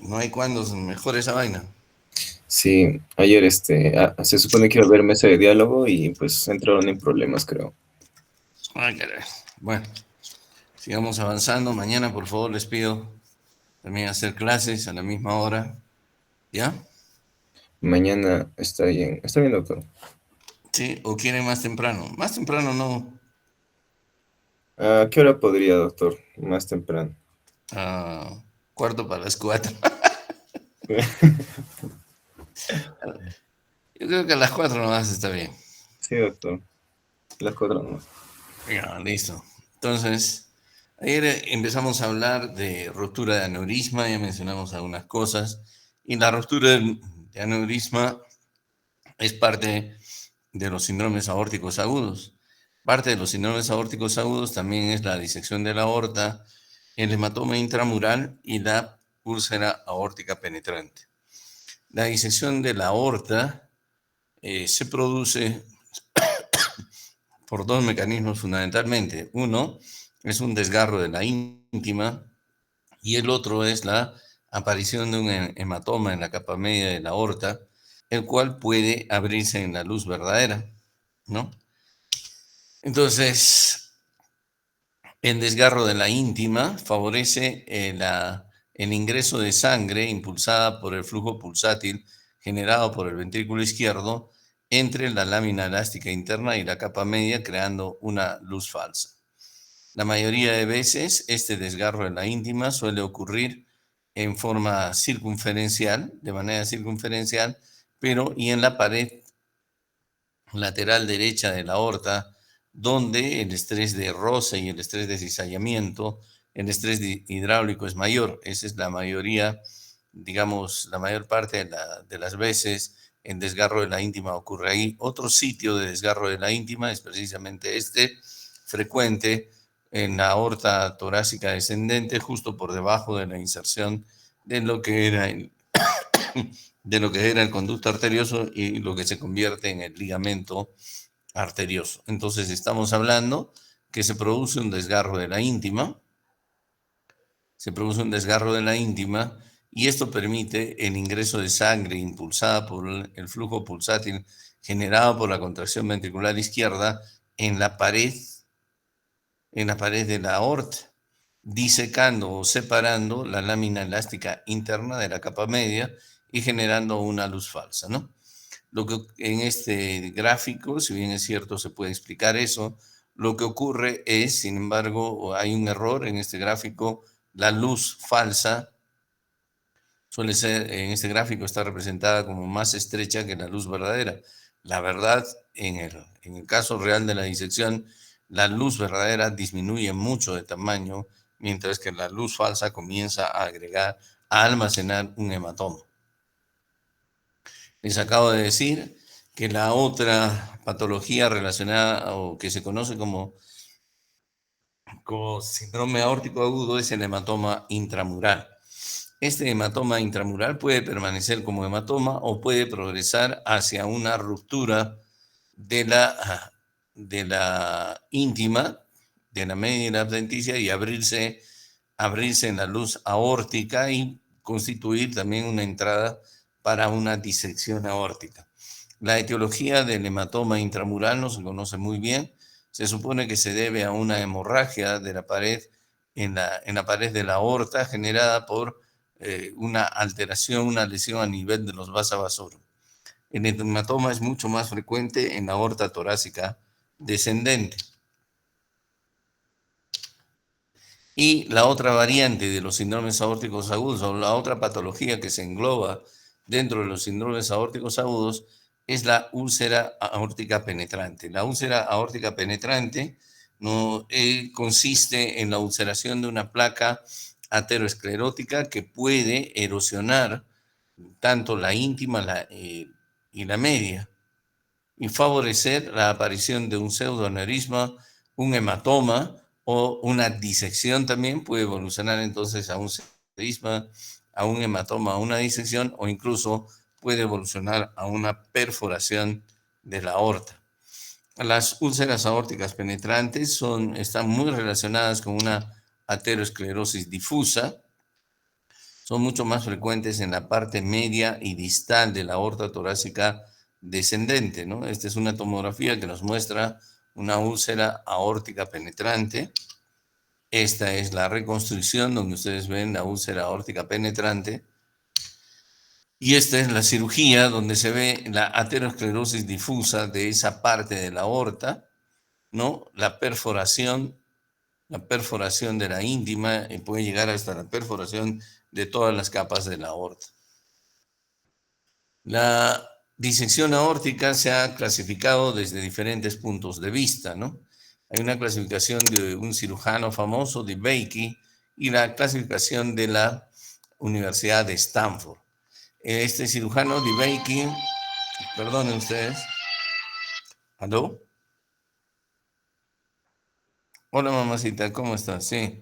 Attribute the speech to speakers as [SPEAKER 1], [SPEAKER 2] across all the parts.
[SPEAKER 1] No hay cuándo mejor esa vaina.
[SPEAKER 2] Sí, ayer se supone que iba a haber mesa de diálogo y pues entraron en problemas, creo.
[SPEAKER 1] Ay, caray. Bueno, sigamos avanzando. Mañana, por favor, les pido también hacer clases a la misma hora. ¿Ya?
[SPEAKER 2] Mañana está bien, doctor.
[SPEAKER 1] Sí, o quieren más temprano. Más temprano no.
[SPEAKER 2] ¿A qué hora podría, doctor? Más temprano.
[SPEAKER 1] Ah, cuarto para las 4. Yo creo que a las 4 nomás está bien.
[SPEAKER 2] Sí, doctor. Las 4 nomás.
[SPEAKER 1] Ya, listo. Entonces, ayer empezamos a hablar de ruptura de aneurisma, ya mencionamos algunas cosas, y la ruptura de aneurisma es parte de los síndromes aórticos agudos. Parte de los síndromes aórticos agudos también es la disección de la aorta, el hematoma intramural y la úlcera aórtica penetrante. La disección de la aorta se produce por dos mecanismos fundamentalmente. Uno es un desgarro de la íntima y el otro es la aparición de un hematoma en la capa media de la aorta, el cual puede abrirse en la luz verdadera, ¿no? Entonces, el desgarro de la íntima favorece el ingreso de sangre impulsada por el flujo pulsátil generado por el ventrículo izquierdo entre la lámina elástica interna y la capa media, creando una luz falsa. La mayoría de veces, este desgarro de la íntima suele ocurrir en forma circunferencial, de manera circunferencial, pero y en la pared lateral derecha de la aorta, donde el estrés de roce y el estrés de cizallamiento, el estrés hidráulico es mayor. Esa es la mayoría, digamos, la mayor parte de las veces el desgarro de la íntima ocurre ahí. Otro sitio de desgarro de la íntima es precisamente este, frecuente en la aorta torácica descendente, justo por debajo de la inserción de lo que era el conducto arterioso y lo que se convierte en el ligamento arterioso. Entonces estamos hablando que se produce un desgarro de la íntima y esto permite el ingreso de sangre impulsada por el flujo pulsátil generado por la contracción ventricular izquierda en la pared, en la pared de la aorta, disecando o separando la lámina elástica interna de la capa media y generando una luz falsa, ¿no? Lo que en este gráfico, si bien es cierto, se puede explicar eso, lo que ocurre es, sin embargo, hay un error en este gráfico, la luz falsa suele ser, en este gráfico está representada como más estrecha que la luz verdadera. La verdad, en el caso real de la disección, la luz verdadera disminuye mucho de tamaño, mientras que la luz falsa comienza a agregar, a almacenar un hematoma. Les acabo de decir que la otra patología relacionada o que se conoce como síndrome aórtico agudo es el hematoma intramural. Este hematoma intramural puede permanecer como hematoma o puede progresar hacia una ruptura de la íntima, de la media y la adventicia y abrirse en la luz aórtica y constituir también una entrada para una disección aórtica. La etiología del hematoma intramural no se conoce muy bien. Se supone que se debe a una hemorragia de la pared en la pared de la aorta generada por una alteración, una lesión a nivel de los vasa vasorum. El hematoma es mucho más frecuente en la aorta torácica descendente. Y la otra variante de los síndromes aórticos agudos, o la otra patología que se engloba dentro de los síndromes aórticos agudos, es la úlcera aórtica penetrante. La úlcera aórtica penetrante no, consiste en la ulceración de una placa aterosclerótica que puede erosionar tanto la íntima y la media y favorecer la aparición de un pseudoaneurisma, un hematoma o una disección también puede evolucionar entonces a un aneurisma, a un hematoma, a una disección o incluso puede evolucionar a una perforación de la aorta. Las úlceras aórticas penetrantes están muy relacionadas con una aterosclerosis difusa son mucho más frecuentes en la parte media y distal de la aorta torácica descendente, ¿no? Esta es una tomografía que nos muestra una úlcera aórtica penetrante. Esta es la reconstrucción donde ustedes ven la úlcera aórtica penetrante. Y esta es la cirugía donde se ve la aterosclerosis difusa de esa parte de la aorta, ¿no? La perforación de la íntima puede llegar hasta la perforación de todas las capas de la aorta. La disección aórtica se ha clasificado desde diferentes puntos de vista, ¿no? Hay una clasificación de un cirujano famoso, de Bakey, y la clasificación de la Universidad de Stanford. Este cirujano, de Bakey, perdonen ustedes. ¿Aló? Hola, mamacita, ¿cómo estás? Sí.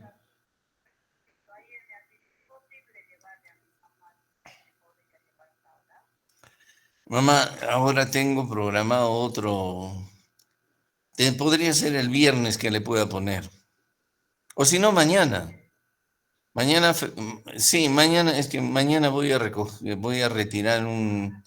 [SPEAKER 1] Mamá, ahora tengo programado otro. Podría ser el viernes que le pueda poner. O si no, mañana. Mañana, sí, mañana, es que mañana voy a recoger, voy a retirar un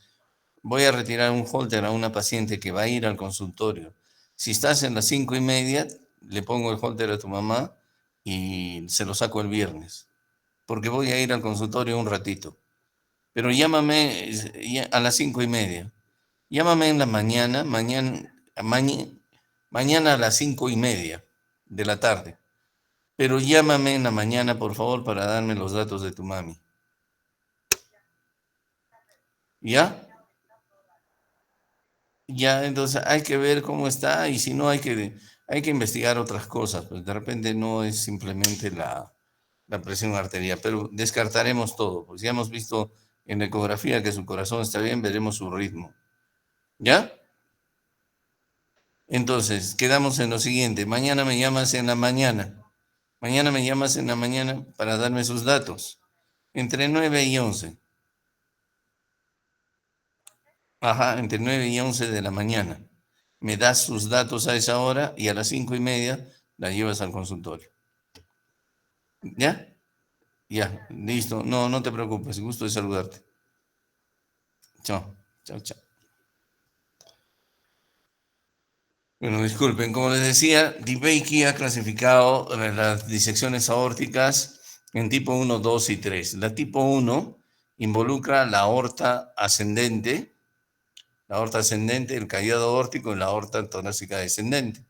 [SPEAKER 1] holter a una paciente que va a ir al consultorio. Si estás en las 5:30, le pongo el holter a tu mamá y se lo saco el viernes, porque voy a ir al consultorio un ratito. Pero llámame a las 5:30. Llámame en la mañana a las 5:30 de la tarde. Pero llámame en la mañana, por favor, para darme los datos de tu mami. ¿Ya? Ya, entonces hay que ver cómo está y si no hay que investigar otras cosas. Pues de repente no es simplemente la presión arterial, pero descartaremos todo. Pues ya hemos visto en la ecografía que su corazón está bien, veremos su ritmo. ¿Ya? Entonces, quedamos en lo siguiente. Mañana me llamas en la mañana. Mañana me llamas en la mañana para darme sus datos. Entre 9 y 11. Ajá, entre 9 y 11 de la mañana. Me das sus datos a esa hora y a las 5:30 la llevas al consultorio. ¿Ya? Ya, listo. No, no te preocupes. Gusto de saludarte. Chao, chao, chao. Bueno, disculpen, como les decía, DeBakey ha clasificado las disecciones aórticas en tipo 1, 2 y 3. La tipo 1 involucra la aorta ascendente, el callado aórtico y la aorta torácica descendente.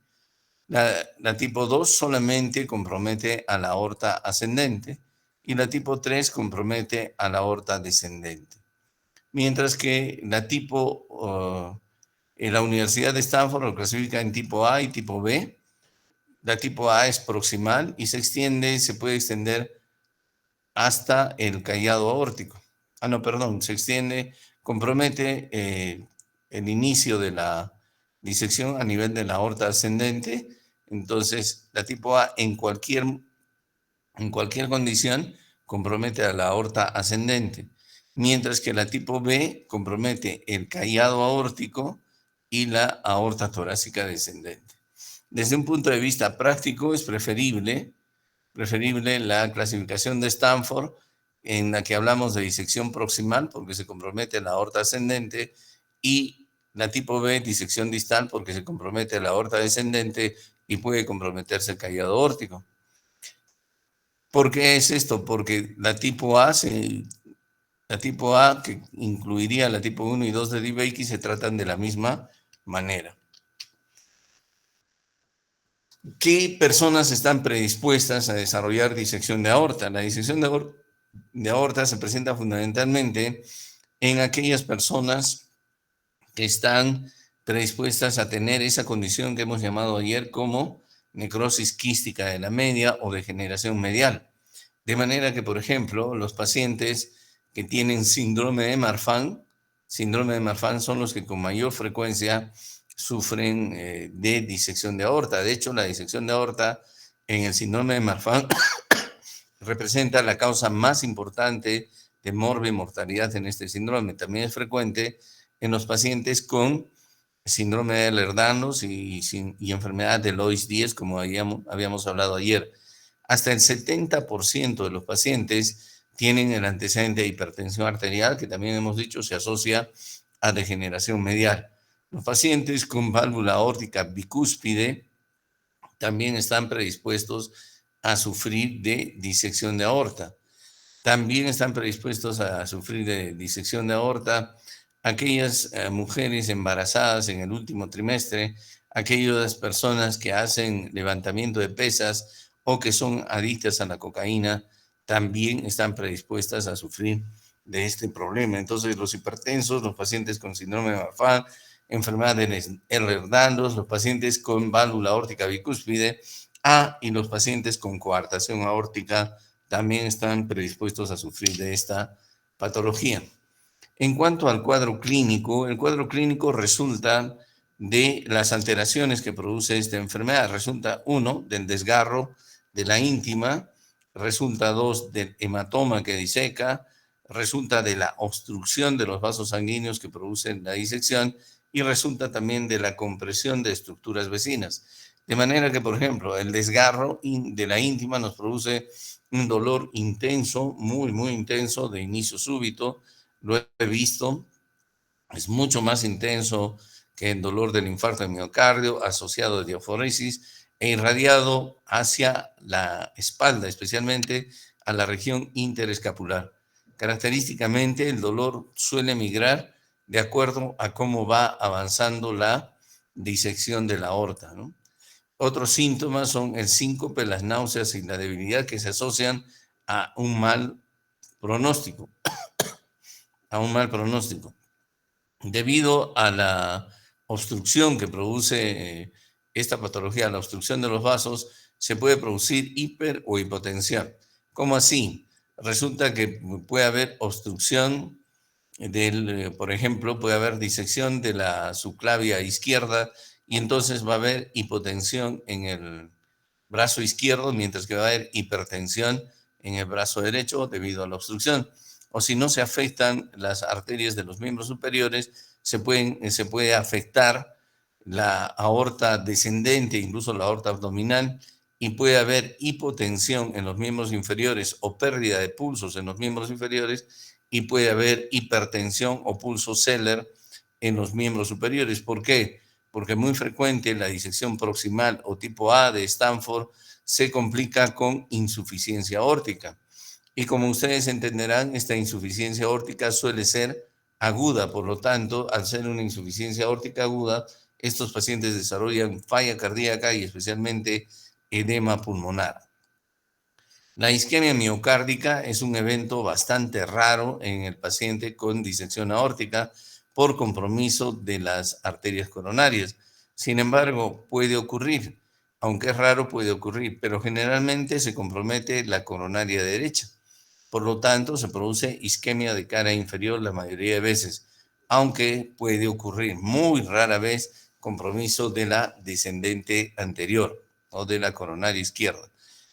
[SPEAKER 1] La tipo 2 solamente compromete a la aorta ascendente y la tipo 3 compromete a la aorta descendente. Mientras que la Universidad de Stanford lo clasifica en tipo A y tipo B. La tipo A es proximal y se puede extender hasta el callado aórtico. No, perdón, compromete el inicio de la disección a nivel de la aorta ascendente. Entonces, la tipo A en cualquier condición compromete a la aorta ascendente, mientras que la tipo B compromete el callado aórtico y la aorta torácica descendente. Desde un punto de vista práctico, es preferible la clasificación de Stanford, en la que hablamos de disección proximal, porque se compromete la aorta ascendente, y la tipo B, disección distal, porque se compromete la aorta descendente y puede comprometerse el callado aórtico. ¿Por qué es esto? Porque la tipo A, que incluiría la tipo 1 y 2 de DeBakey, se tratan de la misma manera. ¿Qué personas están predispuestas a desarrollar disección de aorta? La disección de aorta se presenta fundamentalmente en aquellas personas que están predispuestas a tener esa condición que hemos llamado ayer como necrosis quística de la media o degeneración medial. De manera que, por ejemplo, los pacientes que tienen síndrome de Marfan son los que con mayor frecuencia sufren de disección de aorta. De hecho, la disección de aorta en el síndrome de Marfan representa la causa más importante de mortalidad en este síndrome. También es frecuente en los pacientes con síndrome de Ehlers-Danlos y enfermedad de Loeys-Dietz, como habíamos hablado ayer. Hasta el 70% de los pacientes tienen el antecedente de hipertensión arterial, que también hemos dicho se asocia a degeneración medial. Los pacientes con válvula aórtica bicúspide también están predispuestos a sufrir de disección de aorta. También están predispuestos a sufrir de disección de aorta aquellas mujeres embarazadas en el último trimestre, aquellas personas que hacen levantamiento de pesas o que son adictas a la cocaína, también están predispuestas a sufrir de este problema. Entonces, los hipertensos, los pacientes con síndrome de Marfan, enfermedad de Ehlers-Danlos, los pacientes con válvula aórtica bicúspide A y los pacientes con coartación aórtica también están predispuestos a sufrir de esta patología. En cuanto al cuadro clínico, el cuadro clínico resulta de las alteraciones que produce esta enfermedad. Resulta, uno, del desgarro de la íntima, resulta, dos, del hematoma que diseca, resulta de la obstrucción de los vasos sanguíneos que producen la disección y resulta también de la compresión de estructuras vecinas. De manera que, por ejemplo, el desgarro de la íntima nos produce un dolor intenso, muy, muy intenso, de inicio súbito. Lo he visto, es mucho más intenso que el dolor del infarto de miocardio asociado a diaforesis e irradiado hacia la espalda, especialmente a la región interescapular. Característicamente, el dolor suele migrar de acuerdo a cómo va avanzando la disección de la aorta, ¿no? Otros síntomas son el síncope, las náuseas y la debilidad que se asocian a un mal pronóstico, a un mal pronóstico. Debido a la obstrucción que produce esta patología, la obstrucción de los vasos, se puede producir hiper o hipotensión. ¿Cómo así? Resulta que puede haber obstrucción por ejemplo, puede haber disección de la subclavia izquierda y entonces va a haber hipotensión en el brazo izquierdo, mientras que va a haber hipertensión en el brazo derecho debido a la obstrucción. O si no se afectan las arterias de los miembros superiores, se puede afectar la aorta descendente, incluso la aorta abdominal, y puede haber hipotensión en los miembros inferiores o pérdida de pulsos en los miembros inferiores y puede haber hipertensión o pulso Zeller en los miembros superiores. ¿Por qué? Porque muy frecuente la disección proximal o tipo A de Stanford se complica con insuficiencia aórtica. Y como ustedes entenderán, esta insuficiencia aórtica suele ser aguda, por lo tanto, al ser una insuficiencia aórtica aguda, estos pacientes desarrollan falla cardíaca y especialmente edema pulmonar. La isquemia miocárdica es un evento bastante raro en el paciente con disección aórtica por compromiso de las arterias coronarias. Sin embargo, puede ocurrir, aunque es raro, puede ocurrir, pero generalmente se compromete la coronaria derecha. Por lo tanto, se produce isquemia de cara inferior la mayoría de veces, aunque puede ocurrir muy rara vez compromiso de la descendente anterior o de la coronaria izquierda.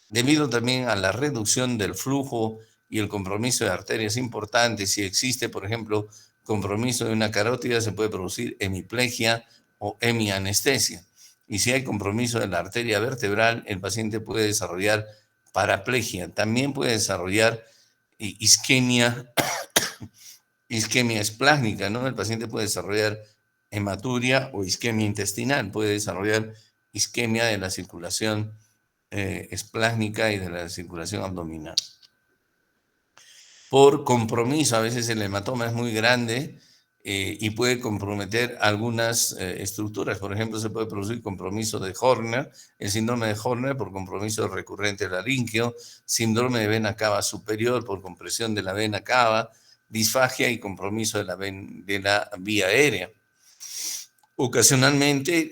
[SPEAKER 1] Debido también a la reducción del flujo y el compromiso de arterias importantes, si existe, por ejemplo, compromiso de una carótida, se puede producir hemiplegia o hemianestesia. Y si hay compromiso de la arteria vertebral, el paciente puede desarrollar paraplegia. También puede desarrollar isquemia, isquemia esplásnica, ¿no? El paciente puede desarrollar hematuria o isquemia intestinal, puede desarrollar isquemia de la circulación esplásnica y de la circulación abdominal. Por compromiso, a veces el hematoma es muy grande y puede comprometer algunas estructuras. Por ejemplo, se puede producir compromiso de Horner, el síndrome de Horner por compromiso recurrente laríngeo, síndrome de vena cava superior por compresión de la vena cava, disfagia y compromiso de la vía aérea. Ocasionalmente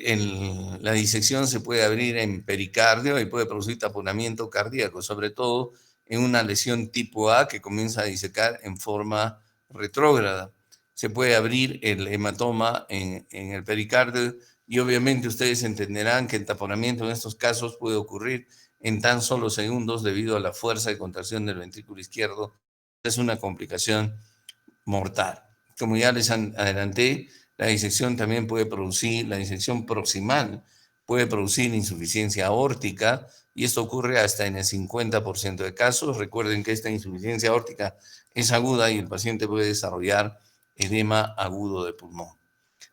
[SPEAKER 1] la disección se puede abrir en pericardio y puede producir taponamiento cardíaco, sobre todo en una lesión tipo A que comienza a disecar en forma retrógrada. Se puede abrir el hematoma en el pericardio y obviamente ustedes entenderán que el taponamiento en estos casos puede ocurrir en tan solo segundos debido a la fuerza de contracción del ventrículo izquierdo. Es una complicación mortal. Como ya les adelanté, la disección también puede producir, la disección proximal puede producir insuficiencia aórtica y esto ocurre hasta en el 50% de casos. Recuerden que esta insuficiencia aórtica es aguda y el paciente puede desarrollar edema agudo de pulmón.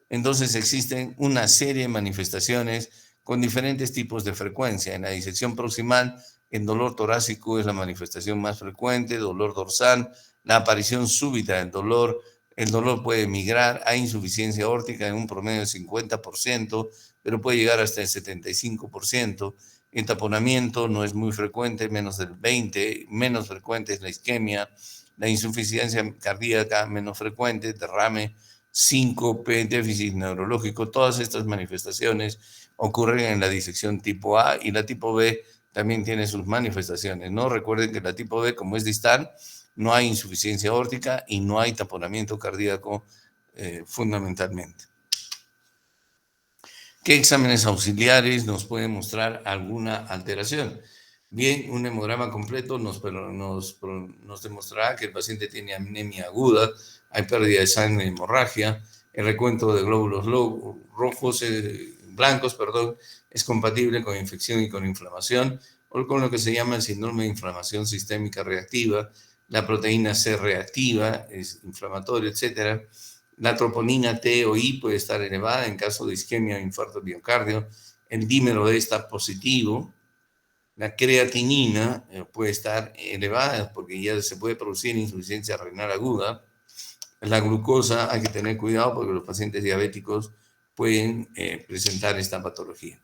[SPEAKER 1] Entonces existen una serie de manifestaciones con diferentes tipos de frecuencia. En la disección proximal, el dolor torácico es la manifestación más frecuente, dolor dorsal, la aparición súbita del dolor, el dolor puede migrar a insuficiencia aórtica en un promedio del 50%, pero puede llegar hasta el 75%. El taponamiento no es muy frecuente, menos del 20%, menos frecuente es la isquemia, la insuficiencia cardíaca menos frecuente, derrame, síncope, déficit neurológico, todas estas manifestaciones ocurren en la disección tipo A y la tipo B también tiene sus manifestaciones, ¿no? Recuerden que la tipo B, como es distal, no hay insuficiencia aórtica y no hay taponamiento cardíaco fundamentalmente. ¿Qué exámenes auxiliares nos pueden mostrar alguna alteración? Bien, un hemograma completo nos demostrará que el paciente tiene anemia aguda, hay pérdida de sangre y hemorragia, el recuento de glóbulos rojos, blancos, perdón, es compatible con infección y con inflamación, o con lo que se llama el síndrome de inflamación sistémica reactiva, la proteína C reactiva, es inflamatoria, etcétera. La troponina T o I puede estar elevada en caso de isquemia o infarto de miocardio. El dímero D está positivo. La creatinina puede estar elevada porque ya se puede producir insuficiencia renal aguda. La glucosa hay que tener cuidado porque los pacientes diabéticos pueden presentar esta patología.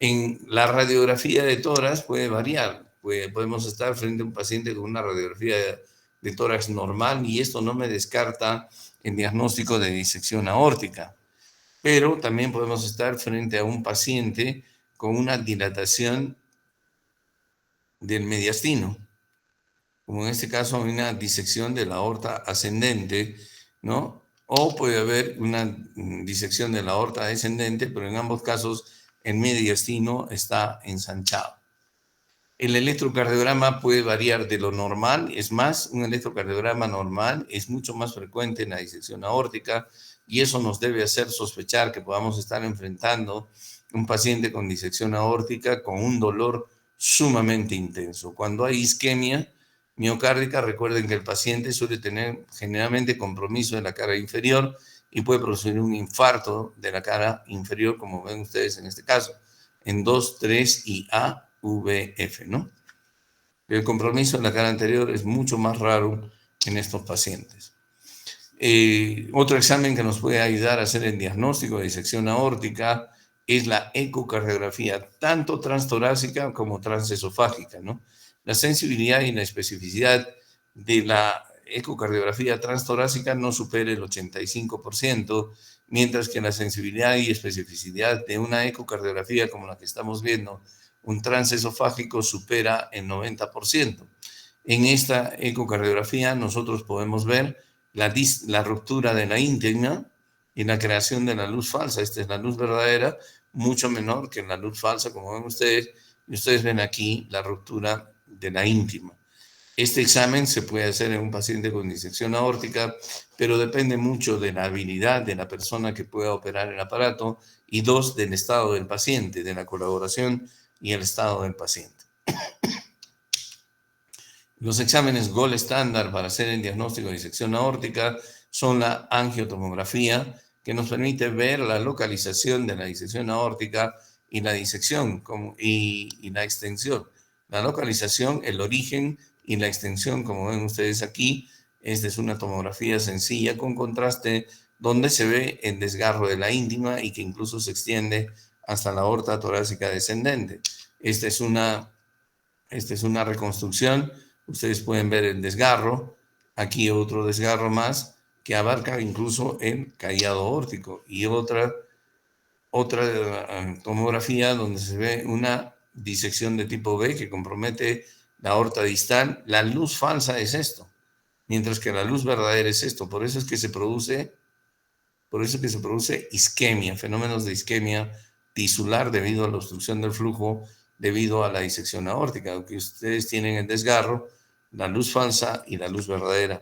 [SPEAKER 1] En la radiografía de tórax puede variar. Podemos estar frente a un paciente con una radiografía de tórax normal y esto no me descarta el diagnóstico de disección aórtica. Pero también podemos estar frente a un paciente con una dilatación del mediastino, como en este caso hay una disección de la aorta ascendente, ¿no? O puede haber una disección de la aorta descendente, pero en ambos casos el mediastino está ensanchado. El electrocardiograma puede variar de lo normal, es más, un electrocardiograma normal es mucho más frecuente en la disección aórtica y eso nos debe hacer sospechar que podamos estar enfrentando un paciente con disección aórtica con un dolor sumamente intenso. Cuando hay isquemia miocárdica, recuerden que el paciente suele tener generalmente compromiso de la cara inferior y puede producir un infarto de la cara inferior, como ven ustedes en este caso, en 2, 3 y AVF, ¿no? El compromiso en la cara anterior es mucho más raro en estos pacientes. Otro examen que nos puede ayudar a hacer el diagnóstico de disección aórtica es la ecocardiografía, tanto transtorácica como transesofágica, ¿no? La sensibilidad y la especificidad de la ecocardiografía transtorácica no supera el 85%, mientras que la sensibilidad y especificidad de una ecocardiografía como la que estamos viendo, un transesofágico, supera el 90%. En esta ecocardiografía nosotros podemos ver la ruptura de la íntima y la creación de la luz falsa. Esta es la luz verdadera, mucho menor que la luz falsa, como ven ustedes. Y ustedes ven aquí la ruptura de la íntima. Este examen se puede hacer en un paciente con disección aórtica, pero depende mucho de la habilidad de la persona que pueda operar el aparato y dos, del estado del paciente, de la colaboración y el estado del paciente. Los exámenes gold estándar para hacer el diagnóstico de disección aórtica son la angiotomografía, que nos permite ver la localización de la disección aórtica y la disección y la extensión. La localización, el origen y la extensión, como ven ustedes aquí, esta es una tomografía sencilla con contraste donde se ve el desgarro de la íntima y que incluso se extiende hasta la aorta torácica descendente. Esta es una reconstrucción. Ustedes pueden ver el desgarro, aquí otro desgarro más que abarca incluso el callado aórtico y otra tomografía donde se ve una disección de tipo B que compromete la aorta distal. La luz falsa es esto, mientras que la luz verdadera es esto. Por eso es que se produce isquemia, fenómenos de isquemia tisular debido a la obstrucción del flujo, debido a la disección aórtica, aunque ustedes tienen el desgarro, la luz falsa y la luz verdadera.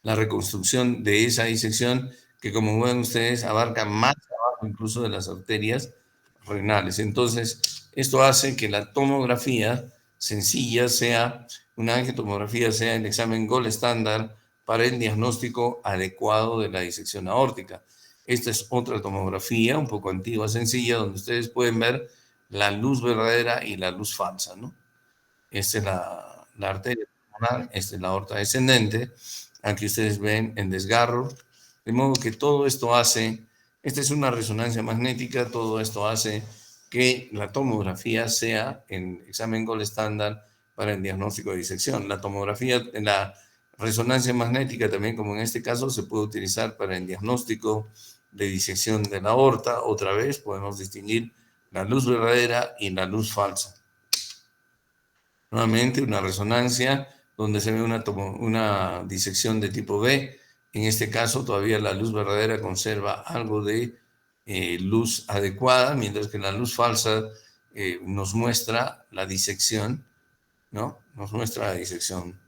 [SPEAKER 1] La reconstrucción de esa disección, que como ven ustedes, abarca más abajo incluso de las arterias, renales. Entonces, esto hace que la tomografía sencilla sea, una angiotomografía sea el examen gold estándar para el diagnóstico adecuado de la disección aórtica. Esta es otra tomografía, un poco antigua, sencilla, donde ustedes pueden ver la luz verdadera y la luz falsa, ¿no? Esta es la arteria pulmonar, esta es la aorta descendente. Aquí ustedes ven el desgarro. De modo que todo esto hace, esta es una resonancia magnética, todo esto hace que la tomografía sea el examen gold estándar para el diagnóstico de disección. La tomografía, la resonancia magnética también, como en este caso, se puede utilizar para el diagnóstico de disección de la aorta. Otra vez podemos distinguir la luz verdadera y la luz falsa. Nuevamente una resonancia donde se ve una disección de tipo B. En este caso todavía la luz verdadera conserva algo de luz adecuada, mientras que la luz falsa nos muestra la disección, ¿no? Nos muestra la disección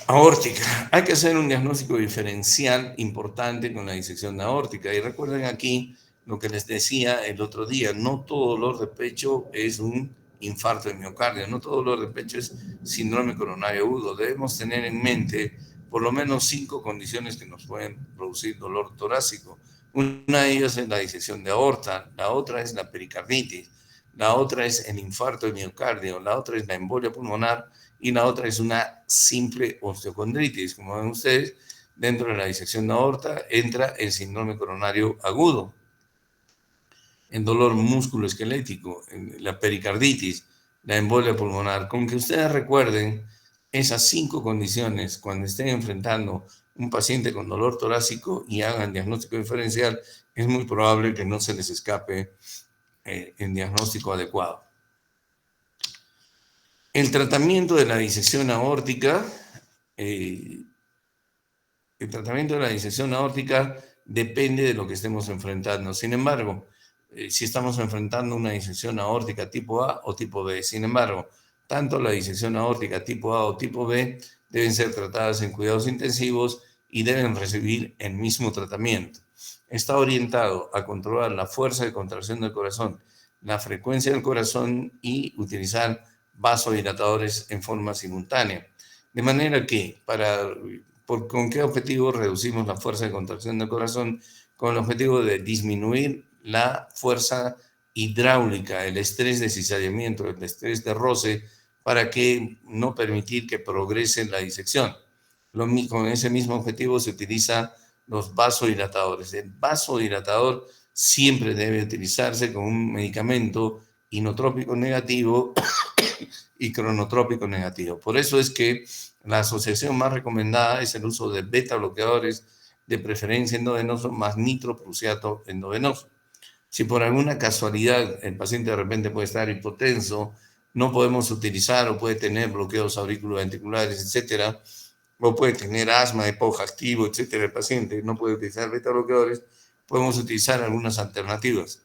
[SPEAKER 1] aórtica. Hay que hacer un diagnóstico diferencial importante con la disección aórtica. Y recuerden aquí lo que les decía el otro día, no todo dolor de pecho es un infarto de miocardio, no todo dolor de pecho es síndrome coronario agudo. Debemos tener en mente por lo menos 5 condiciones que nos pueden producir dolor torácico. Una de ellas es la disección de aorta, la otra es la pericarditis, la otra es el infarto de miocardio, la otra es la embolia pulmonar y la otra es una simple osteocondritis. Como ven ustedes, dentro de la disección de aorta entra el síndrome coronario agudo, el dolor musculoesquelético, la pericarditis, la embolia pulmonar. Con que ustedes recuerden esas 5 condiciones cuando estén enfrentando un paciente con dolor torácico y hagan diagnóstico diferencial, es muy probable que no se les escape el diagnóstico adecuado. El tratamiento de la disección aórtica, el tratamiento de la disección aórtica depende de lo que estemos enfrentando. Sin embargo, si estamos enfrentando una disección aórtica tipo A o tipo B. Sin embargo, tanto la disección aórtica tipo A o tipo B deben ser tratadas en cuidados intensivos y deben recibir el mismo tratamiento. Está orientado a controlar la fuerza de contracción del corazón, la frecuencia del corazón y utilizar vasodilatadores en forma simultánea. De manera que, ¿con qué objetivo reducimos la fuerza de contracción del corazón? Con el objetivo de disminuir la fuerza hidráulica, el estrés de cizallamiento, el estrés de roce, para que no permitir que progrese la disección. Con ese mismo objetivo se utiliza los vasodilatadores. El vasodilatador siempre debe utilizarse con un medicamento inotrópico negativo y cronotrópico negativo. Por eso es que la asociación más recomendada es el uso de beta bloqueadores, de preferencia endovenoso, más nitroprusiato endovenoso. Si por alguna casualidad el paciente de repente puede estar hipotenso, no podemos utilizar o puede tener bloqueos auriculoventriculares, etcétera, o puede tener asma, EPOC activo, etcétera, el paciente no puede utilizar beta bloqueadores, podemos utilizar algunas alternativas.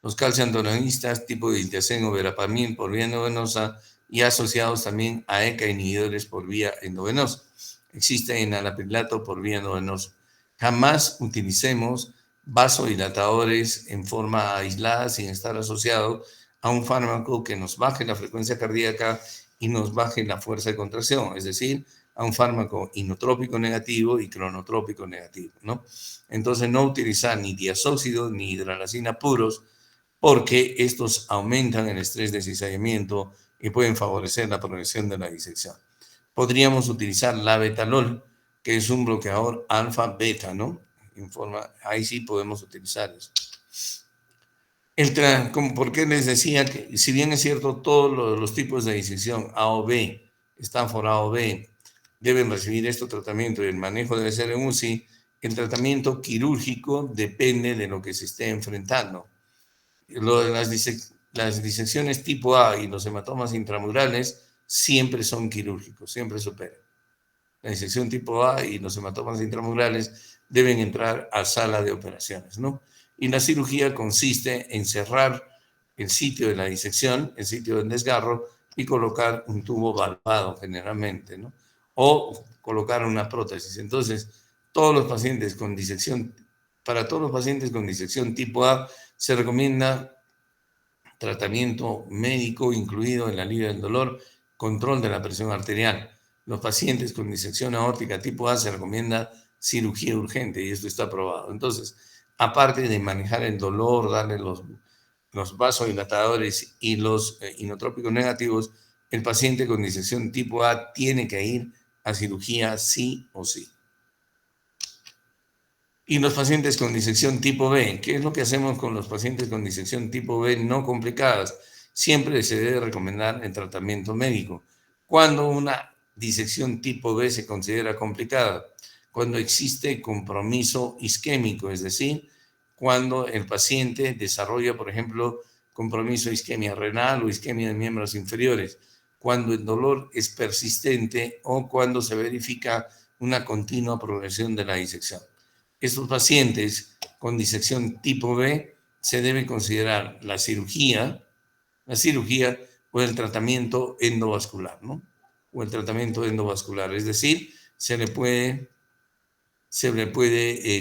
[SPEAKER 1] Los calciantagonistas tipo de diltiazem o verapamil por vía endovenosa y asociados también a ECA inhibidores por vía endovenosa. Existe enalaprilato por vía endovenosa. Jamás utilicemos vasodilatadores en forma aislada sin estar asociado a un fármaco que nos baje la frecuencia cardíaca y nos baje la fuerza de contracción, es decir, a un fármaco inotrópico negativo y cronotrópico negativo, ¿no? Entonces, no utilizar ni diazóxido ni hidralazina puros, porque estos aumentan el estrés de cizallamiento y pueden favorecer la progresión de la disección. Podríamos utilizar la betalol, que es un bloqueador alfa-beta, ¿no? Ahí sí podemos utilizar eso. ¿Por qué les decía que, si bien es cierto, todos los tipos de disección A o B, Stanford A o B, deben recibir este tratamiento y el manejo debe ser en UCI, el tratamiento quirúrgico depende de lo que se esté enfrentando. Las disecciones tipo A y los hematomas intramurales siempre son quirúrgicos, siempre se operan. La disección tipo A y los hematomas intramurales deben entrar a sala de operaciones, ¿no? Y la cirugía consiste en cerrar el sitio de la disección, el sitio del desgarro, y colocar un tubo valvado generalmente, ¿no? O colocar una prótesis. Entonces, todos los pacientes con disección para todos los pacientes con disección tipo A se recomienda tratamiento médico incluido el alivio del dolor, control de la presión arterial. Los pacientes con disección aórtica tipo A se recomienda cirugía urgente y esto está aprobado. Entonces, aparte de manejar el dolor, darle los vasodilatadores y los inotrópicos negativos, el paciente con disección tipo A tiene que ir a cirugía sí o sí. Y los pacientes con disección tipo B, ¿qué es lo que hacemos con los pacientes con disección tipo B no complicadas? Siempre se debe recomendar el tratamiento médico. Cuando una disección tipo B se considera complicada, cuando existe compromiso isquémico, es decir, cuando el paciente desarrolla, por ejemplo, compromiso de isquemia renal o isquemia de miembros inferiores, cuando el dolor es persistente o cuando se verifica una continua progresión de la disección. Estos pacientes con disección tipo B se debe considerar la cirugía o el tratamiento endovascular, ¿no? O el tratamiento endovascular, es decir, se le puede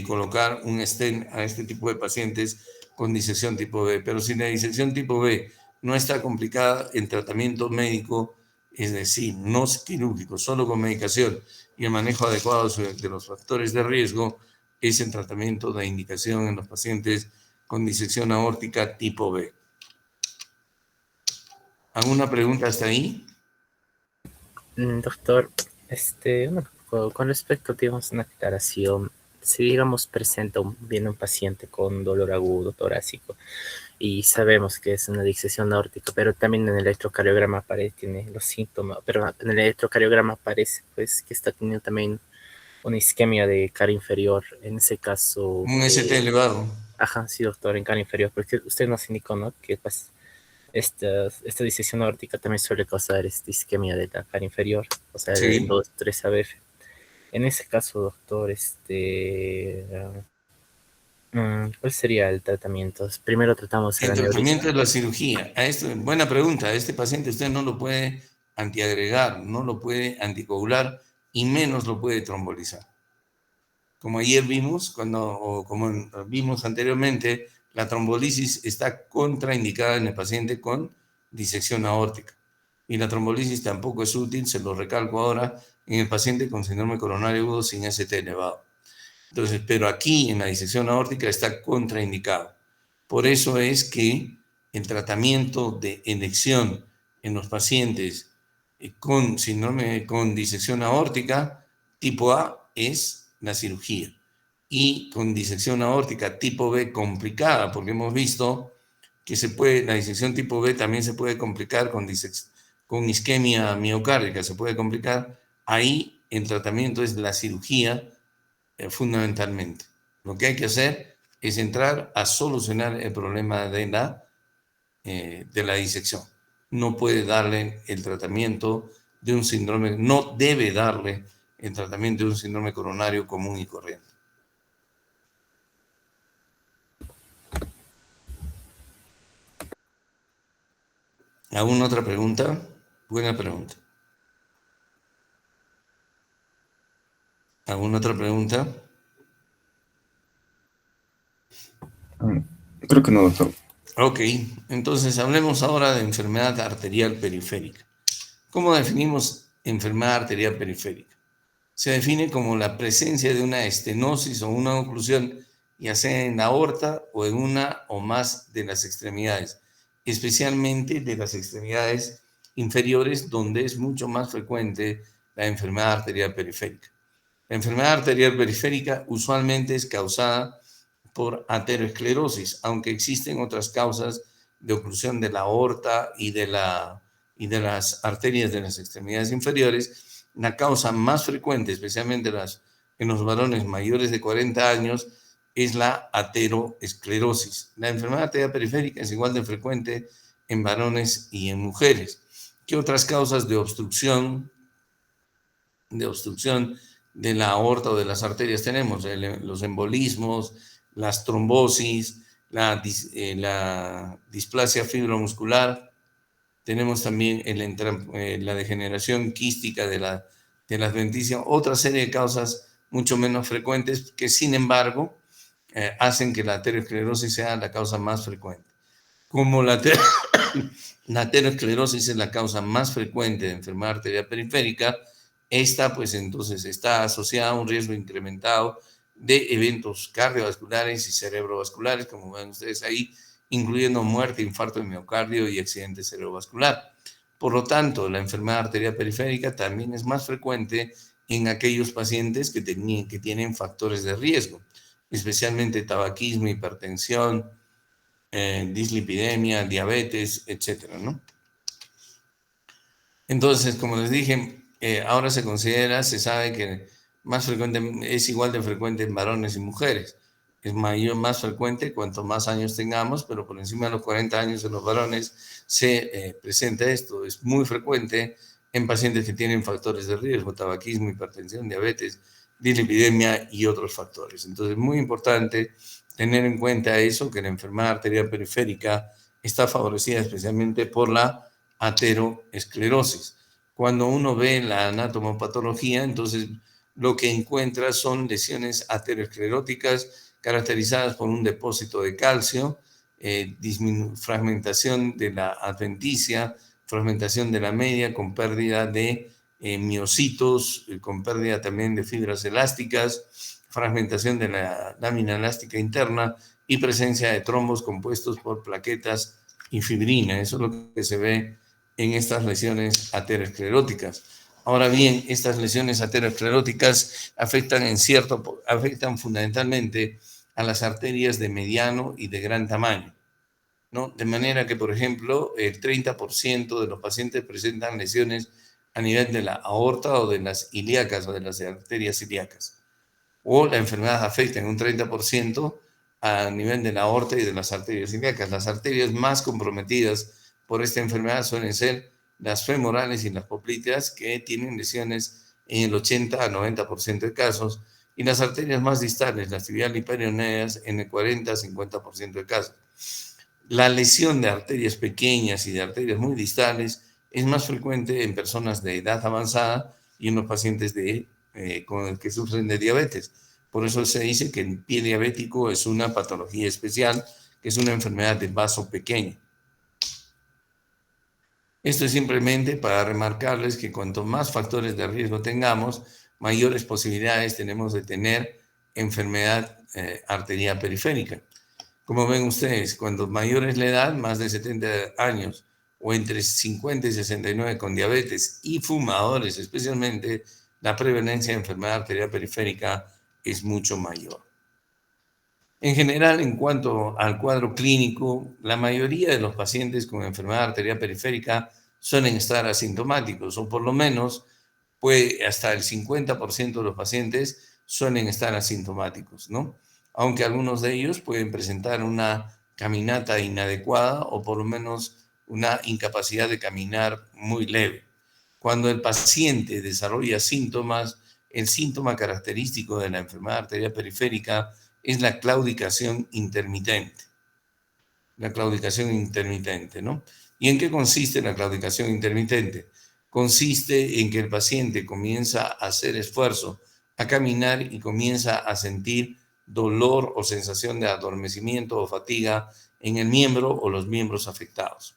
[SPEAKER 1] colocar un stent a este tipo de pacientes con disección tipo B, pero si la disección tipo B no está complicada, el tratamiento médico, es decir, no quirúrgico, solo con medicación y el manejo adecuado de los factores de riesgo, es el tratamiento de indicación en los pacientes con disección aórtica tipo B. ¿Alguna pregunta hasta ahí?
[SPEAKER 3] Doctor, bueno, con respecto, digamos, una aclaración, si digamos viene un paciente con dolor agudo torácico y sabemos que es una disección aórtica, pero también en el electrocardiograma tiene los síntomas, pero en el electrocardiograma aparece pues que está teniendo también una isquemia de cara inferior, en ese caso...
[SPEAKER 1] Un ST elevado.
[SPEAKER 3] Ajá, sí, doctor, en cara inferior, porque usted nos indicó, ¿no? Que pues esta disección aórtica también suele causar isquemia de la cara inferior, o sea, de
[SPEAKER 1] Sí.
[SPEAKER 3] 2-3 ABF. En ese caso, doctor, ¿cuál sería el tratamiento? Primero tratamos el
[SPEAKER 1] El tratamiento
[SPEAKER 3] aneurisma.
[SPEAKER 1] es la cirugía. Buena pregunta. A este paciente usted no lo puede antiagregar, no lo puede anticoagular y menos lo puede trombolizar. Como ayer vimos, como vimos anteriormente, la trombolisis está contraindicada en el paciente con disección aórtica. Y la trombolisis tampoco es útil, se lo recalco ahora, en el paciente con síndrome coronario agudo sin ST elevado. Entonces, pero aquí en la disección aórtica está contraindicado. Por eso es que el tratamiento de elección en los pacientes con disección aórtica tipo A es la cirugía. Y con disección aórtica tipo B complicada, porque hemos visto que la disección tipo B también se puede complicar con isquemia miocárdica, se puede complicar. Ahí el tratamiento es la cirugía fundamentalmente. Lo que hay que hacer es entrar a solucionar el problema de la disección. No puede darle el tratamiento de un síndrome, no debe darle el tratamiento de un síndrome coronario común y corriente. ¿Alguna otra pregunta? Buena pregunta. ¿Alguna otra pregunta?
[SPEAKER 2] Creo que no, doctor.
[SPEAKER 1] Ok, entonces hablemos ahora de enfermedad arterial periférica. ¿Cómo definimos enfermedad arterial periférica? Se define como la presencia de una estenosis o una oclusión, ya sea en la aorta o en una o más de las extremidades, especialmente de las extremidades inferiores, donde es mucho más frecuente la enfermedad arterial periférica. La enfermedad arterial periférica usualmente es causada por aterosclerosis, aunque existen otras causas de oclusión de la aorta y de las arterias de las extremidades inferiores. La causa más frecuente, especialmente en los varones mayores de 40 años, es la aterosclerosis. La enfermedad arterial periférica es igual de frecuente en varones y en mujeres. ¿Qué otras causas de obstrucción de la aorta o de las arterias tenemos? Los embolismos, las trombosis, la displasia fibromuscular. Tenemos también la degeneración quística de la adventicia, otra serie de causas mucho menos frecuentes que, sin embargo, hacen que la aterosclerosis sea la causa más frecuente. Como la aterosclerosis es la causa más frecuente de enfermedad arterial periférica, esta pues entonces está asociada a un riesgo incrementado de eventos cardiovasculares y cerebrovasculares, como ven ustedes ahí, incluyendo muerte, infarto de miocardio y accidente cerebrovascular. Por lo tanto, la enfermedad arterial periférica también es más frecuente en aquellos pacientes que tienen factores de riesgo, especialmente tabaquismo, hipertensión, dislipidemia, diabetes, etcétera, ¿no? Entonces, como les dije, ahora se sabe que más frecuente, es igual de frecuente en varones y mujeres. Es más frecuente cuanto más años tengamos, pero por encima de los 40 años en los varones se presenta esto. Es muy frecuente en pacientes que tienen factores de riesgo, tabaquismo, hipertensión, diabetes, dislipidemia y otros factores. Entonces, es muy importante tener en cuenta eso, que la enfermedad arterial periférica está favorecida especialmente por la aterosclerosis. Cuando uno ve la anatomopatología, entonces lo que encuentra son lesiones ateroscleróticas caracterizadas por un depósito de calcio, fragmentación de la adventicia, fragmentación de la media con pérdida de miocitos, con pérdida también de fibras elásticas, fragmentación de la lámina elástica interna y presencia de trombos compuestos por plaquetas y fibrina. Eso es lo que se ve en estas lesiones ateroscleróticas. Ahora bien, estas lesiones ateroscleróticas afectan fundamentalmente a las arterias de mediano y de gran tamaño, ¿no? De manera que, por ejemplo, el 30% de los pacientes presentan lesiones a nivel de la aorta o de las ilíacas o de las arterias ilíacas. O la enfermedad afecta en un 30% a nivel de la aorta y de las arterias ilíacas. Las arterias más comprometidas por esta enfermedad suelen ser las femorales y las popliteas, que tienen lesiones en el 80 a 90% de casos, y las arterias más distales, las tibiales y peroneas, en el 40 a 50% de casos. La lesión de arterias pequeñas y de arterias muy distales es más frecuente en personas de edad avanzada y en los pacientes con el que sufren de diabetes. Por eso se dice que el pie diabético es una patología especial, que es una enfermedad de vaso pequeño. Esto es simplemente para remarcarles que cuanto más factores de riesgo tengamos, mayores posibilidades tenemos de tener enfermedad arterial periférica. Como ven ustedes, cuando mayor es la edad, más de 70 años, o entre 50 y 69 con diabetes y fumadores especialmente, la prevalencia de enfermedad arterial periférica es mucho mayor. En general, en cuanto al cuadro clínico, la mayoría de los pacientes con enfermedad arterial periférica suelen estar asintomáticos, o por lo menos hasta el 50% de los pacientes suelen estar asintomáticos, ¿no? Aunque algunos de ellos pueden presentar una caminata inadecuada o por lo menos una incapacidad de caminar muy leve. Cuando el paciente desarrolla síntomas, el síntoma característico de la enfermedad arterial periférica es la claudicación intermitente. La claudicación intermitente, ¿no? ¿Y en qué consiste la claudicación intermitente? Consiste en que el paciente comienza a hacer esfuerzo, a caminar y comienza a sentir dolor o sensación de adormecimiento o fatiga en el miembro o los miembros afectados.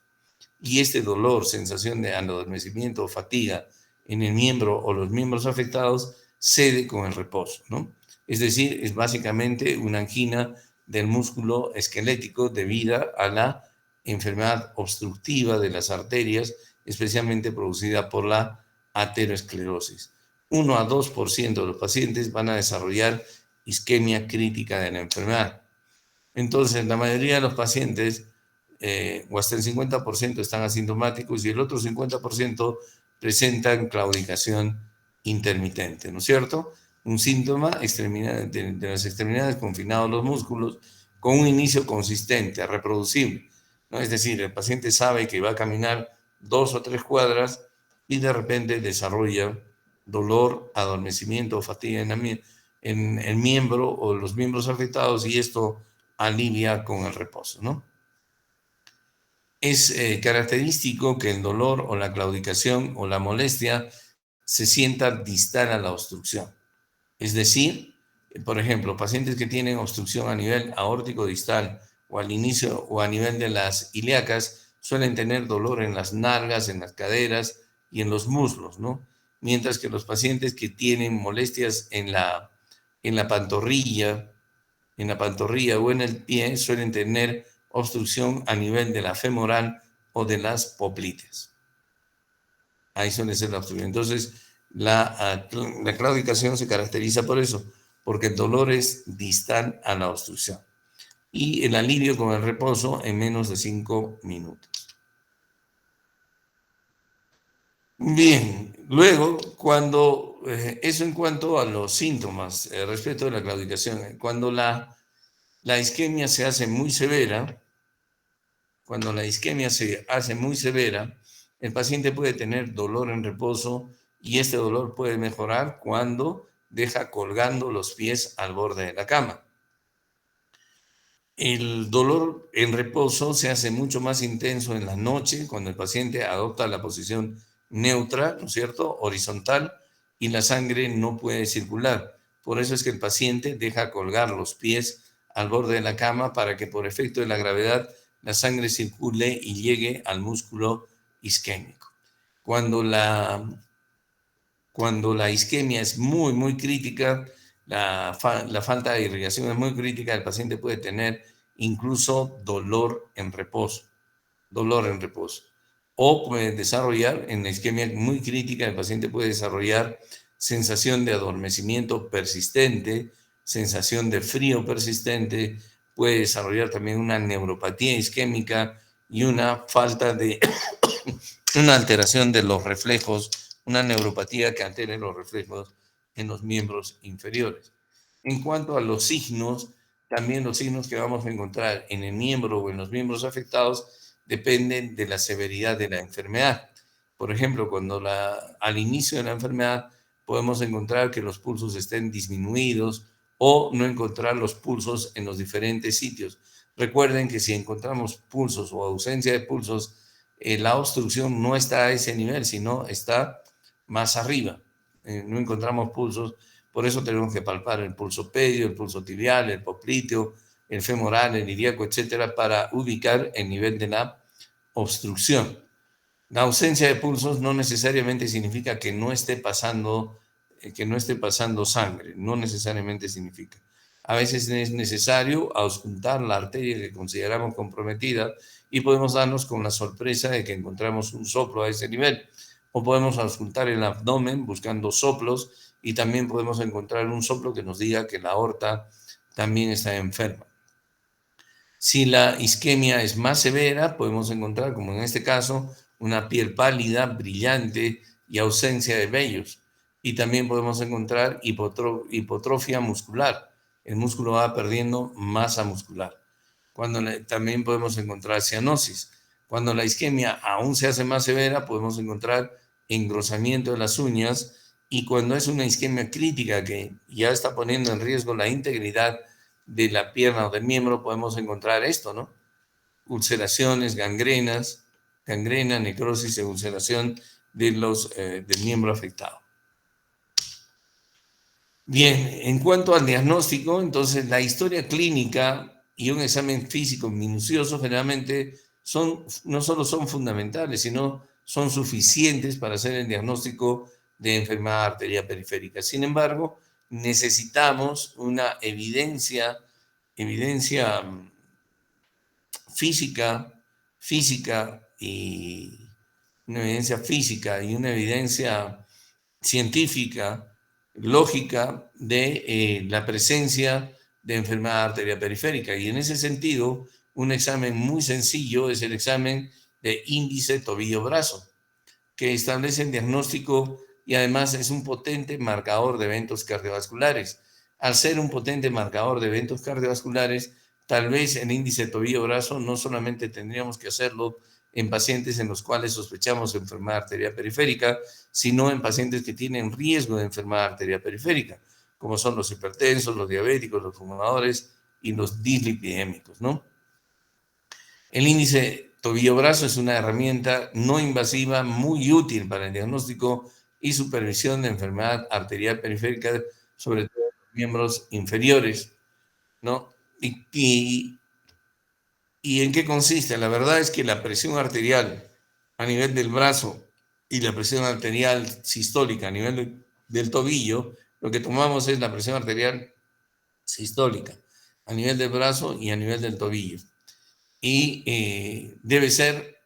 [SPEAKER 1] Y este dolor, sensación de adormecimiento o fatiga en el miembro o los miembros afectados cede con el reposo, ¿no? Es decir, es básicamente una angina del músculo esquelético debido a la enfermedad obstructiva de las arterias, especialmente producida por la aterosclerosis. 1 a 2% de los pacientes van a desarrollar isquemia crítica de la enfermedad. Entonces, la mayoría de los pacientes, o hasta el 50%, están asintomáticos y el otro 50% presentan claudicación intermitente, ¿no es cierto? Un síntoma de las extremidades confinados a los músculos con un inicio consistente, reproducible, ¿no? Es decir, el paciente sabe que va a caminar 2 o 3 cuadras y de repente desarrolla dolor, adormecimiento o fatiga en el miembro o los miembros afectados, y esto alivia con el reposo, ¿no? Es característico que el dolor o la claudicación o la molestia se sienta distal a la obstrucción. Es decir, Por ejemplo, pacientes que tienen obstrucción a nivel aórtico distal o al inicio o a nivel de las ilíacas suelen tener dolor en las nalgas, en las caderas y en los muslos, ¿no? Mientras que los pacientes que tienen molestias en la pantorrilla, o en el pie suelen tener obstrucción a nivel de la femoral o de las poplites. Ahí suele ser la obstrucción. Entonces, la claudicación se caracteriza por eso, porque el dolor es distal a la obstrucción. Y el alivio con el reposo en menos de 5 minutos. Bien, luego, cuando, eso en cuanto a los síntomas respecto de la claudicación, cuando la isquemia se hace muy severa, el paciente puede tener dolor en reposo y este dolor puede mejorar cuando deja colgando los pies al borde de la cama. El dolor en reposo se hace mucho más intenso en la noche cuando el paciente adopta la posición neutra, ¿no es cierto?, horizontal, y la sangre no puede circular. Por eso es que el paciente deja colgar los pies al borde de la cama para que por efecto de la gravedad la sangre circule y llegue al músculo isquémico. Cuando la isquemia es muy, muy crítica, la falta de irrigación es muy crítica, el paciente puede tener incluso dolor en reposo. O puede desarrollar, en la isquemia muy crítica, el paciente puede desarrollar sensación de adormecimiento persistente, sensación de frío persistente, puede desarrollar también una neuropatía isquémica y una falta de, una alteración de los reflejos, una neuropatía que altere los reflejos en los miembros inferiores. En cuanto a los signos, también los signos que vamos a encontrar en el miembro o en los miembros afectados dependen de la severidad de la enfermedad. Por ejemplo, al inicio de la enfermedad podemos encontrar que los pulsos estén disminuidos o no encontrar los pulsos en los diferentes sitios. Recuerden que si encontramos pulsos o ausencia de pulsos, la obstrucción no está a ese nivel, sino está más arriba. No encontramos pulsos, por eso tenemos que palpar el pulso pedio, el pulso tibial, el popliteo, el femoral, el ilíaco, etcétera, para ubicar el nivel de la obstrucción. La ausencia de pulsos no necesariamente significa que no esté pasando sangre, no necesariamente significa. A veces es necesario auscultar la arteria que consideramos comprometida y podemos darnos con la sorpresa de que encontramos un soplo a ese nivel. O podemos auscultar el abdomen buscando soplos y también podemos encontrar un soplo que nos diga que la aorta también está enferma. Si la isquemia es más severa, podemos encontrar, como en este caso, una piel pálida, brillante y ausencia de vellos. Y también podemos encontrar hipotrofia muscular. El músculo va perdiendo masa muscular. También podemos encontrar cianosis. Cuando la isquemia aún se hace más severa, podemos encontrar engrosamiento de las uñas, y cuando es una isquemia crítica que ya está poniendo en riesgo la integridad de la pierna o del miembro, podemos encontrar esto, ¿no? Ulceraciones, gangrena, necrosis e ulceración del miembro afectado. Bien, en cuanto al diagnóstico, entonces la historia clínica y un examen físico minucioso generalmente no solo son fundamentales, sino son suficientes para hacer el diagnóstico de enfermedad arterial periférica. Sin embargo, necesitamos una evidencia física y una evidencia científica, lógica de la presencia de enfermedad arterial periférica. Y en ese sentido, un examen muy sencillo es el examen de índice tobillo-brazo, que establece el diagnóstico y además es un potente marcador de eventos cardiovasculares. Al ser un potente marcador de eventos cardiovasculares, tal vez el índice tobillo-brazo no solamente tendríamos que hacerlo en pacientes en los cuales sospechamos enfermedad arterial periférica, sino en pacientes que tienen riesgo de enfermedad arterial periférica, como son los hipertensos, los diabéticos, los fumadores y los dislipidémicos, ¿no? El índice tobillo-brazo es una herramienta no invasiva muy útil para el diagnóstico y supervisión de enfermedad arterial periférica, sobre todo miembros inferiores, ¿no? ¿Y en qué consiste? La verdad es que la presión arterial a nivel del brazo y la presión arterial sistólica a nivel del tobillo, lo que tomamos es la presión arterial sistólica a nivel del brazo y a nivel del tobillo. Y debe ser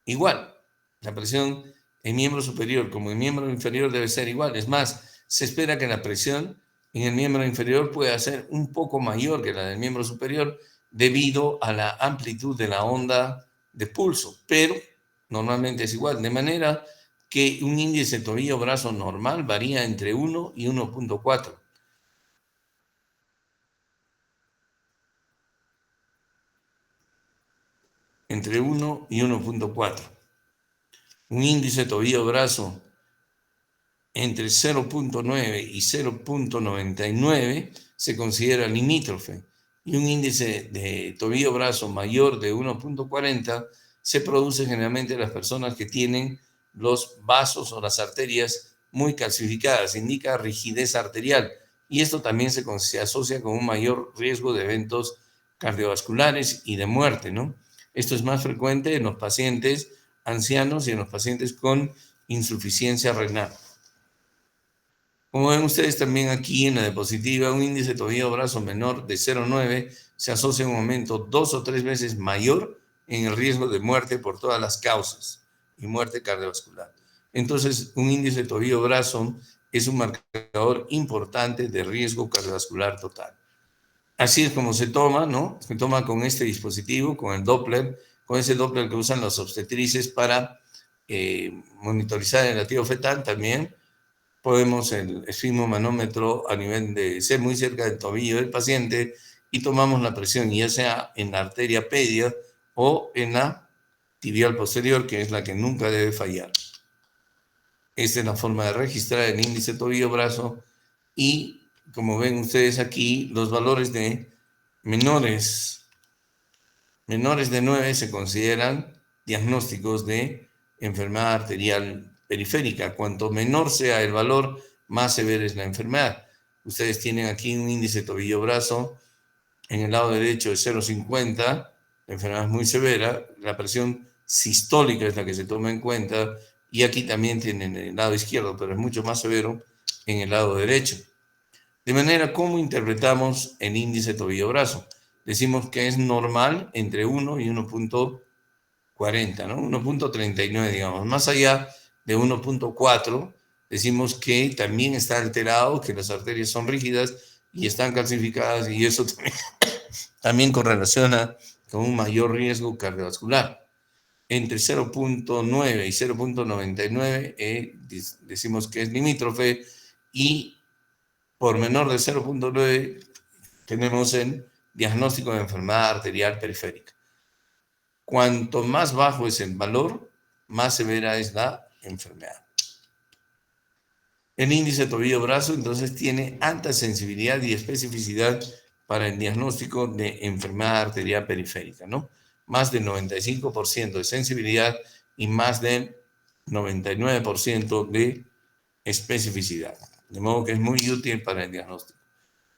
[SPEAKER 1] igual. La presión en miembro superior como en miembro inferior debe ser igual. Es más, se espera que la presión en el miembro inferior pueda ser un poco mayor que la del miembro superior debido a la amplitud de la onda de pulso, pero normalmente es igual, de manera que un índice tobillo-brazo normal varía entre 1 y 1.4. Entre 1 y 1.4. Un índice tobillo-brazo entre 0.9 y 0.99 se considera limítrofe y un índice de tobillo-brazo mayor de 1.40 se produce generalmente en las personas que tienen los vasos o las arterias muy calcificadas, indica rigidez arterial y esto también se asocia con un mayor riesgo de eventos cardiovasculares y de muerte, ¿no? Esto es más frecuente en los pacientes ancianos y en los pacientes con insuficiencia renal. Como ven ustedes también aquí en la diapositiva, un índice tobillo-brazo menor de 0,9 se asocia a un aumento 2 o 3 veces mayor en el riesgo de muerte por todas las causas y muerte cardiovascular. Entonces, un índice tobillo-brazo es un marcador importante de riesgo cardiovascular total. Así es como se toma, ¿no? Se toma con este dispositivo, con el Doppler, con ese Doppler que usan las obstetrices para monitorizar el latido fetal también. Podemos el esfigmomanómetro a nivel de ser muy cerca del tobillo del paciente y tomamos la presión, ya sea en la arteria pedia o en la tibial posterior, que es la que nunca debe fallar. Esta es la forma de registrar el índice tobillo-brazo y, como ven ustedes aquí, los valores de menores de 9 se consideran diagnósticos de enfermedad arterial periférica. Cuanto menor sea el valor, más severa es la enfermedad. Ustedes tienen aquí un índice tobillo-brazo en el lado derecho de 0,50, la enfermedad es muy severa, la presión sistólica es la que se toma en cuenta, y aquí también tienen el lado izquierdo, pero es mucho más severo en el lado derecho. De manera, ¿cómo interpretamos el índice tobillo-brazo? Decimos que es normal entre 1 y 1.40, ¿no? 1.39, digamos. Más allá de 1.4, decimos que también está alterado, que las arterias son rígidas y están calcificadas, y eso también correlaciona con un mayor riesgo cardiovascular. Entre 0.9 y 0.99 decimos que es limítrofe, y por menor de 0.9 tenemos el diagnóstico de enfermedad arterial periférica. Cuanto más bajo es el valor, más severa es la enfermedad. El índice tobillo-brazo entonces tiene alta sensibilidad y especificidad para el diagnóstico de enfermedad arterial periférica, ¿no? Más del 95% de sensibilidad y más del 99% de especificidad. De modo que es muy útil para el diagnóstico.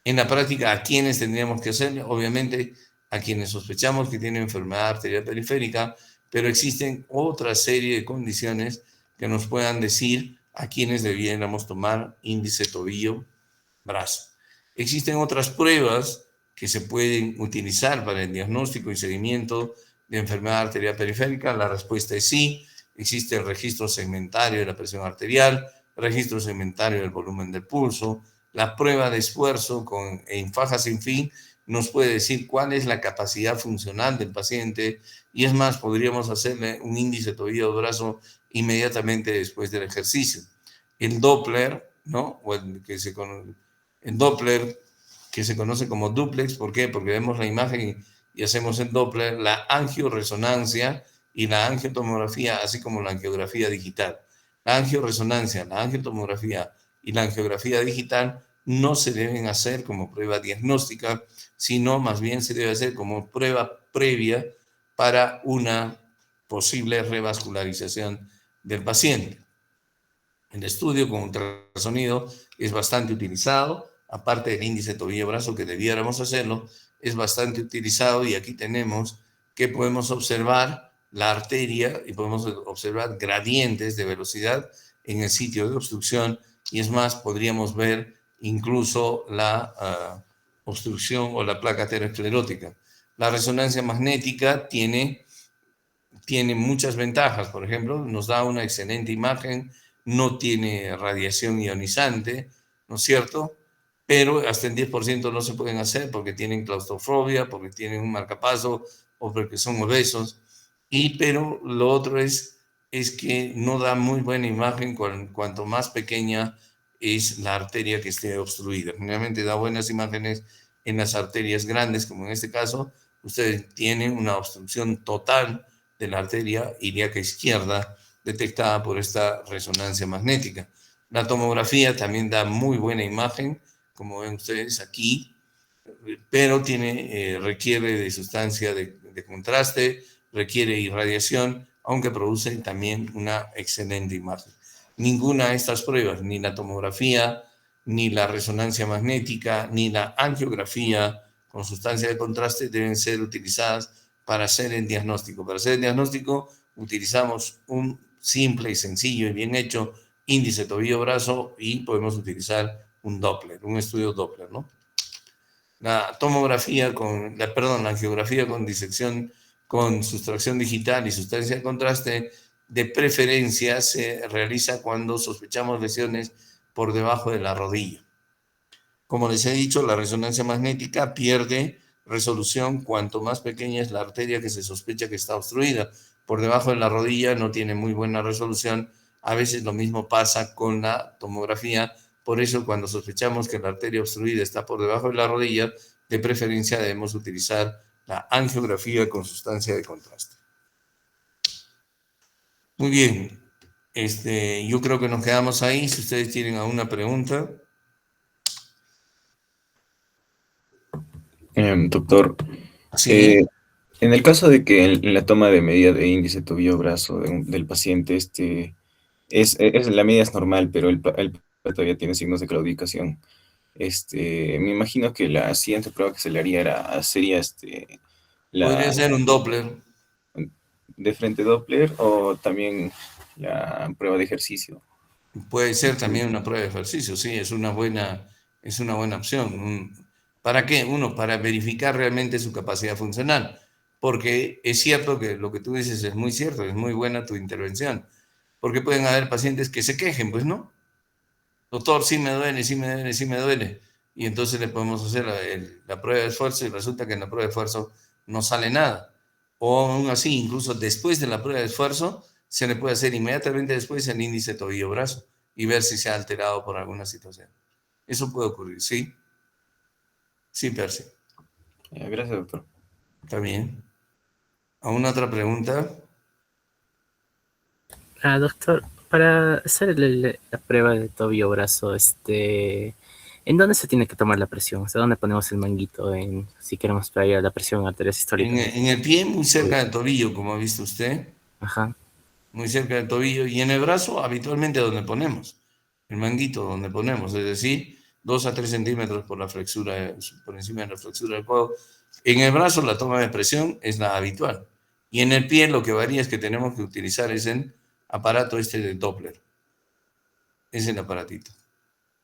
[SPEAKER 1] En la práctica, ¿a quiénes tendríamos que hacerlo? Obviamente, a quienes sospechamos que tienen enfermedad arterial periférica, pero existen otra serie de condiciones que nos puedan decir a quienes debiéramos tomar índice tobillo-brazo. Existen otras pruebas que se pueden utilizar para el diagnóstico y seguimiento de enfermedad arterial periférica. La respuesta es sí. Existe el registro segmentario de la presión arterial, registro segmentario del volumen del pulso. La prueba de esfuerzo en faja sin fin nos puede decir cuál es la capacidad funcional del paciente, y es más, podríamos hacerle un índice tobillo-brazo inmediatamente después del ejercicio. El Doppler, ¿no? O el Doppler, que se conoce como duplex, ¿por qué? Porque vemos la imagen y hacemos el Doppler, la angioresonancia y la angiotomografía, así como la angiografía digital. La angioresonancia, la angiotomografía y la angiografía digital no se deben hacer como prueba diagnóstica, sino más bien se debe hacer como prueba previa para una posible revascularización del paciente. El estudio con ultrasonido es bastante utilizado aparte del índice tobillo-brazo, que debiéramos hacerlo, es bastante utilizado, y aquí tenemos que podemos observar la arteria y podemos observar gradientes de velocidad en el sitio de obstrucción, y es más, podríamos ver incluso la obstrucción o la placa aterosclerótica. La resonancia magnética tiene muchas ventajas. Por ejemplo, nos da una excelente imagen, no tiene radiación ionizante, ¿no es cierto? Pero hasta en 10% no se pueden hacer porque tienen claustrofobia, porque tienen un marcapaso o porque son obesos. Pero lo otro es que no da muy buena imagen cuanto más pequeña es la arteria que esté obstruida. Generalmente da buenas imágenes en las arterias grandes, como en este caso. Ustedes tienen una obstrucción total de la arteria ilíaca izquierda detectada por esta resonancia magnética. La tomografía también da muy buena imagen, como ven ustedes aquí, pero requiere de sustancia de contraste, requiere irradiación, aunque produce también una excelente imagen. Ninguna de estas pruebas, ni la tomografía, ni la resonancia magnética, ni la angiografía con sustancia de contraste deben ser utilizadas para hacer el diagnóstico. Para hacer el diagnóstico utilizamos un simple y sencillo y bien hecho índice tobillo-brazo, y podemos utilizar un Doppler, un estudio Doppler, ¿no? La angiografía con disección con sustracción digital y sustancia de contraste, de preferencia se realiza cuando sospechamos lesiones por debajo de la rodilla. Como les he dicho, la resonancia magnética pierde resolución cuanto más pequeña es la arteria que se sospecha que está obstruida. Por debajo de la rodilla no tiene muy buena resolución. A veces lo mismo pasa con la tomografía. Por eso, cuando sospechamos que la arteria obstruida está por debajo de la rodilla, de preferencia debemos utilizar la angiografía con sustancia de contraste. Muy bien. Yo creo que nos quedamos ahí. Si ustedes tienen alguna pregunta.
[SPEAKER 2] Doctor,
[SPEAKER 1] Sí.
[SPEAKER 2] en el caso de que en la toma de medida de índice tobillo-brazo del paciente, la medida es normal, pero el todavía tiene signos de claudicación. Me imagino que la siguiente prueba que se le haría sería
[SPEAKER 1] Podría
[SPEAKER 2] la
[SPEAKER 1] ser un Doppler.
[SPEAKER 2] de frente Doppler, o también la prueba de ejercicio.
[SPEAKER 1] Puede ser también una prueba de ejercicio, sí, es una buena opción. ¿Para qué? Para verificar realmente su capacidad funcional, porque es cierto que lo que tú dices es muy cierto, es muy buena tu intervención, porque pueden haber pacientes que se quejen, pues, ¿no? Doctor, sí me duele, sí me duele, sí me duele. Y entonces le podemos hacer la prueba de esfuerzo, y resulta que en la prueba de esfuerzo no sale nada. O aún así, incluso después de la prueba de esfuerzo, se le puede hacer inmediatamente después el índice tobillo-brazo y ver si se ha alterado por alguna situación. Eso puede ocurrir, ¿sí? Sí, Percy.
[SPEAKER 2] Gracias, doctor.
[SPEAKER 1] Está bien. ¿Alguna otra pregunta?
[SPEAKER 3] Doctor, para hacer la prueba de tobillo brazo, ¿en dónde se tiene que tomar la presión? ¿Hasta dónde ponemos el manguito si queremos medir la presión arterial sistólica?
[SPEAKER 1] En el pie, muy cerca del tobillo, como ha visto usted.
[SPEAKER 3] Ajá.
[SPEAKER 1] Muy cerca del tobillo. Y en el brazo, habitualmente donde ponemos. El manguito donde ponemos, es decir, 2 a 3 centímetros por encima de la flexura del codo. En el brazo la toma de presión es la habitual. Y en el pie lo que varía es que tenemos que utilizar el aparato del Doppler. Es el aparatito.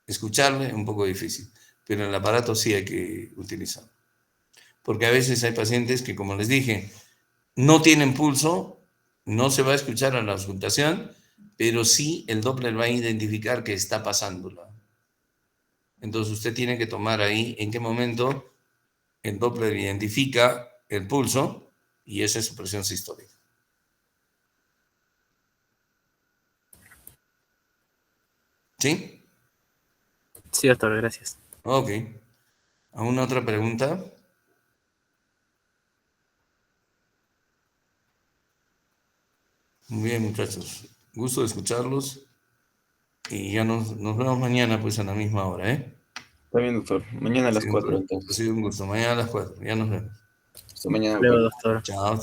[SPEAKER 1] Escucharle es un poco difícil, pero el aparato sí hay que utilizarlo. Porque a veces hay pacientes que, como les dije, no tienen pulso, no se va a escuchar a la auscultación, pero sí el Doppler va a identificar que está pasándola. Entonces usted tiene que tomar ahí en qué momento el Doppler identifica el pulso, y esa es su presión sistólica. ¿Sí?
[SPEAKER 3] Sí, doctor, gracias.
[SPEAKER 1] Ok. ¿Alguna otra pregunta? Muy bien, muchachos. Gusto de escucharlos. Y ya nos vemos mañana, pues, a la misma hora, ¿eh?
[SPEAKER 2] Está bien, doctor. Mañana a las 4,
[SPEAKER 1] Ha
[SPEAKER 2] entonces.
[SPEAKER 1] sido un gusto. Mañana a las 4. Ya nos vemos.
[SPEAKER 2] Hasta mañana,
[SPEAKER 3] Hasta luego,
[SPEAKER 2] doctor.
[SPEAKER 3] doctor.
[SPEAKER 1] Chao.